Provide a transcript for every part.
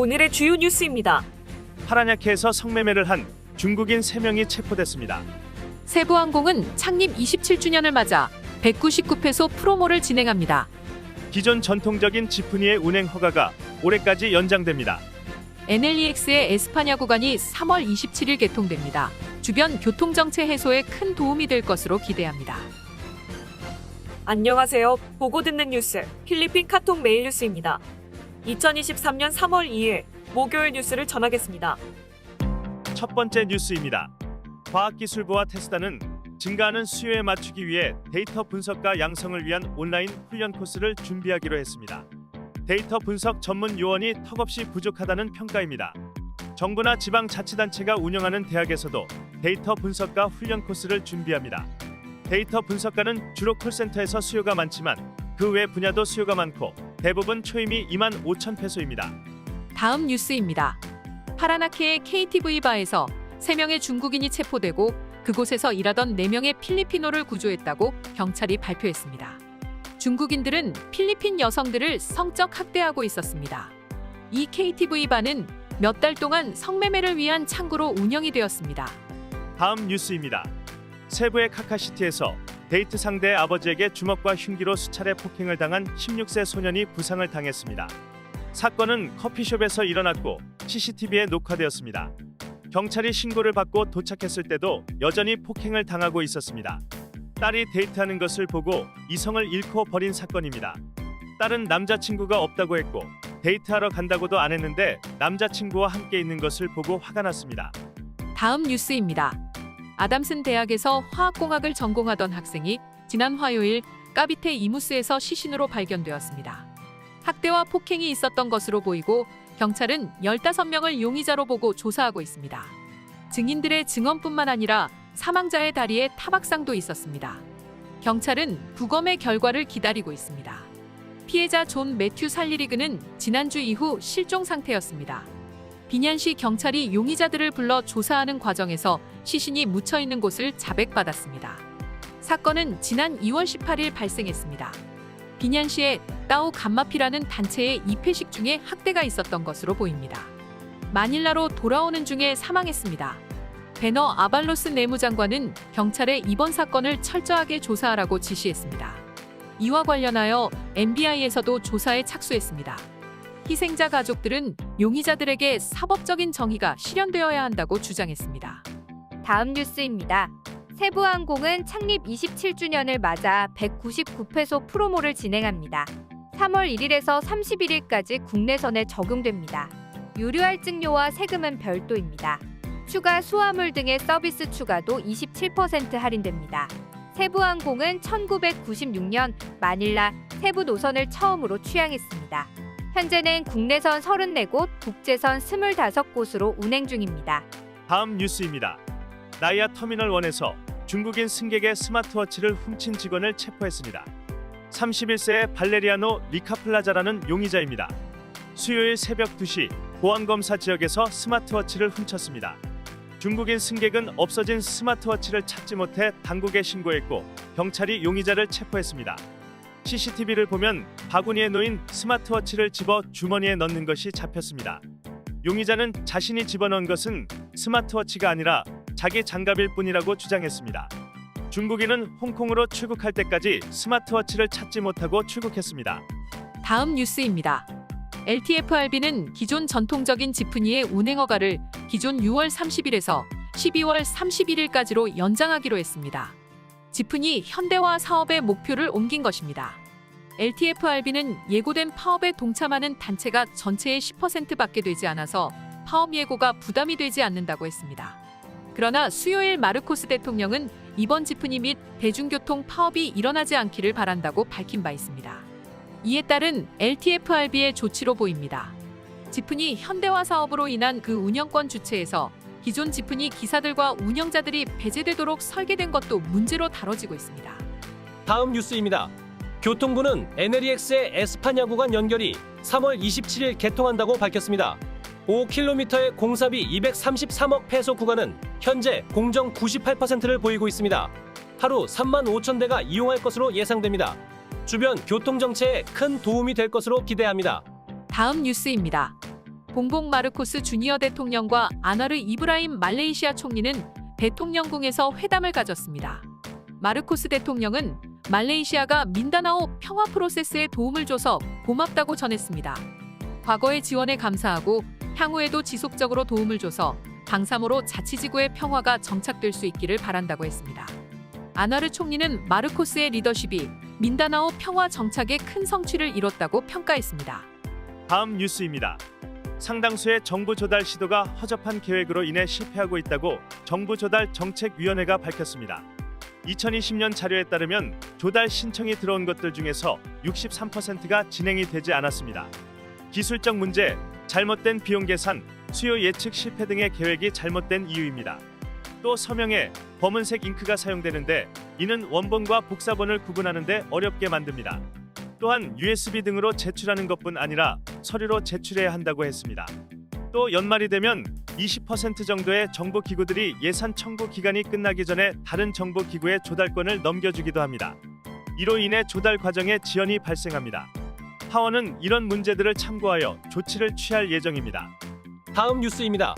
오늘의 주요 뉴스입니다. 파라냐케에서 성매매를 한 중국인 3명이 체포됐습니다. 세부항공은 창립 27주년을 맞아 199페소 프로모를 진행합니다. 기존 전통적인 지프니의 운행 허가가 올해까지 연장됩니다. NLEX의 에스파냐 구간이 3월 27일 개통됩니다. 주변 교통정체 해소에 큰 도움이 될 것으로 기대합니다. 안녕하세요. 보고 듣는 뉴스 필리핀 카톡 메일 뉴스입니다. 2023년 3월 2일 목요일 뉴스를 전하겠습니다. 첫 번째 뉴스입니다. 과학기술부와 테스다는 증가하는 수요에 맞추기 위해 데이터 분석과 양성을 위한 온라인 훈련 코스를 준비하기로 했습니다. 데이터 분석 전문 요원이 턱없이 부족하다는 평가입니다. 정부나 지방자치단체가 운영하는 대학에서도 데이터 분석과 훈련 코스를 준비합니다. 데이터 분석가는 주로 콜센터에서 수요가 많지만 그 외 분야도 수요가 많고 대부분 초임이 25,000페소입니다. 다음 뉴스입니다. 파라나케의 KTV 바에서 3명의 중국인이 체포되고 그곳에서 일하던 4명의 필리피노를 구조했다고 경찰이 발표했습니다. 중국인들은 필리핀 여성들을 성적 학대하고 있었습니다. 이 KTV 바는 몇 달 동안 성매매를 위한 창구로 운영이 되었습니다. 다음 뉴스입니다. 세부의 카카시티에서 데이트 상대의 아버지에게 주먹과 흉기로 수차례 폭행을 당한 16세 소년이 부상을 당했습니다. 사건은 커피숍에서 일어났고 CCTV에 녹화되었습니다. 경찰이 신고를 받고 도착했을 때도 여전히 폭행을 당하고 있었습니다. 딸이 데이트하는 것을 보고 이성을 잃고 버린 사건입니다. 딸은 남자친구가 없다고 했고 데이트하러 간다고도 안 했는데 남자친구와 함께 있는 것을 보고 화가 났습니다. 다음 뉴스입니다. 아담슨 대학에서 화학공학을 전공하던 학생이 지난 화요일 까비테 이무스에서 시신으로 발견되었습니다. 학대와 폭행이 있었던 것으로 보이고 경찰은 15명을 용의자로 보고 조사하고 있습니다. 증인들의 증언뿐만 아니라 사망자의 다리에 타박상도 있었습니다. 경찰은 부검의 결과를 기다리고 있습니다. 피해자 존 매튜 살리리그는 지난주 이후 실종 상태였습니다. 비년시 경찰이 용의자들을 불러 조사하는 과정에서 시신이 묻혀있는 곳을 자백받았습니다. 사건은 지난 2월 18일 발생했습니다. 비년시에 따오 감마피라는 단체의 입회식 중에 학대가 있었던 것으로 보입니다. 마닐라로 돌아오는 중에 사망했습니다. 베너 아발로스 내무장관은 경찰에 이번 사건을 철저하게 조사하라고 지시했습니다. 이와 관련하여 NBI에서도 조사에 착수했습니다. 희생자 가족들은 용의자들에게 사법적인 정의가 실현되어야 한다고 주장했습니다. 다음 뉴스입니다. 세부항공은 창립 27주년을 맞아 199페소 프로모를 진행합니다. 3월 1일에서 31일까지 국내선에 적용됩니다. 유료 할증료와 세금은 별도입니다. 추가 수화물 등의 서비스 추가도 27% 할인됩니다. 세부항공은 1996년 마닐라 세부 노선을 처음으로 취항했습니다. 현재는 국내선 34곳, 국제선 25곳으로 운행 중입니다. 다음 뉴스입니다. 나이아 터미널 1에서 중국인 승객의 스마트워치를 훔친 직원을 체포했습니다. 31세의 발레리아노 리카플라자라는 용의자입니다. 수요일 새벽 2시 보안검사 지역에서 스마트워치를 훔쳤습니다. 중국인 승객은 없어진 스마트워치를 찾지 못해 당국에 신고했고 경찰이 용의자를 체포했습니다. CCTV를 보면 바구니에 놓인 스마트워치를 집어 주머니에 넣는 것이 잡혔습니다. 용의자는 자신이 집어넣은 것은 스마트워치가 아니라 자기 장갑일 뿐이라고 주장했습니다. 중국인은 홍콩으로 출국할 때까지 스마트워치를 찾지 못하고 출국했습니다. 다음 뉴스입니다. LTFRB는 기존 전통적인 지프니의 운행 허가를 기존 6월 30일에서 12월 31일까지로 연장하기로 했습니다. 지프니 현대화 사업의 목표를 옮긴 것입니다. LTFRB는 예고된 파업에 동참하는 단체가 전체의 10%밖에 되지 않아서 파업 예고가 부담이 되지 않는다고 했습니다. 그러나 수요일 마르코스 대통령은 이번 지프니 및 대중교통 파업이 일어나지 않기를 바란다고 밝힌 바 있습니다. 이에 따른 LTFRB의 조치로 보입니다. 지프니 현대화 사업으로 인한 그 운영권 주체에서 기존 지프니 기사들과 운영자들이 배제되도록 설계된 것도 문제로 다뤄지고 있습니다. 다음 뉴스입니다. 교통부는 NLEX의 에스파냐 구간 연결이 3월 27일 개통한다고 밝혔습니다. 5km의 공사비 233억 페소 구간은 현재 공정 98%를 보이고 있습니다. 하루 3만 5천 대가 이용할 것으로 예상됩니다. 주변 교통정체에 큰 도움이 될 것으로 기대합니다. 다음 뉴스입니다. 봉봉 마르코스 주니어 대통령과 아나르 이브라임 말레이시아 총리는 대통령궁에서 회담을 가졌습니다. 마르코스 대통령은 말레이시아가 민다나오 평화 프로세스에 도움을 줘서 고맙다고 전했습니다. 과거의 지원에 감사하고 향후에도 지속적으로 도움을 줘서 방사모로 자치지구의 평화가 정착될 수 있기를 바란다고 했습니다. 아나르 총리는 마르코스의 리더십이 민다나오 평화 정착에 큰 성취를 이뤘다고 평가했습니다. 다음 뉴스입니다. 상당수의 정부 조달 시도가 허접한 계획으로 인해 실패하고 있다고 정부 조달 정책위원회가 밝혔습니다. 2020년 자료에 따르면 조달 신청이 들어온 것들 중에서 63%가 진행이 되지 않았습니다. 기술적 문제, 잘못된 비용 계산, 수요 예측 실패 등의 계획이 잘못된 이유입니다. 또 서명에 검은색 잉크가 사용되는데 이는 원본과 복사본을 구분하는 데 어렵게 만듭니다. 또한 USB 등으로 제출하는 것뿐 아니라 서류로 제출해야 한다고 했습니다. 또 연말이 되면 20% 정도의 정부 기구들이 예산 청구 기간이 끝나기 전에 다른 정부 기구에 조달권을 넘겨주기도 합니다. 이로 인해 조달 과정에 지연이 발생합니다. 하원은 이런 문제들을 참고하여 조치를 취할 예정입니다. 다음 뉴스입니다.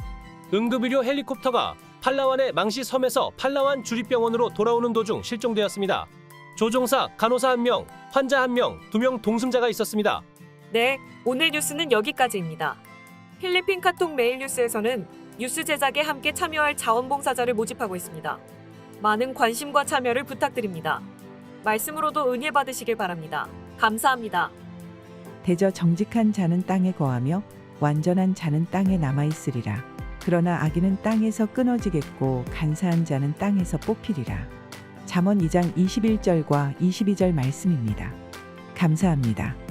응급의료 헬리콥터가 팔라완의 망시 섬에서 팔라완 주립병원으로 돌아오는 도중 실종되었습니다. 조종사, 간호사 1명, 환자 1명, 2명 동승자가 있었습니다. 네, 오늘 뉴스는 여기까지입니다. 필리핀 카톡 메일 뉴스에서는 뉴스 제작에 함께 참여할 자원봉사자를 모집하고 있습니다. 많은 관심과 참여를 부탁드립니다. 말씀으로도 은혜 받으시길 바랍니다. 감사합니다. 대저 정직한 자는 땅에 거하며 완전한 자는 땅에 남아있으리라. 그러나 악인은 땅에서 끊어지겠고 간사한 자는 땅에서 뽑히리라. 잠언 2장 21절과 22절 말씀입니다. 감사합니다.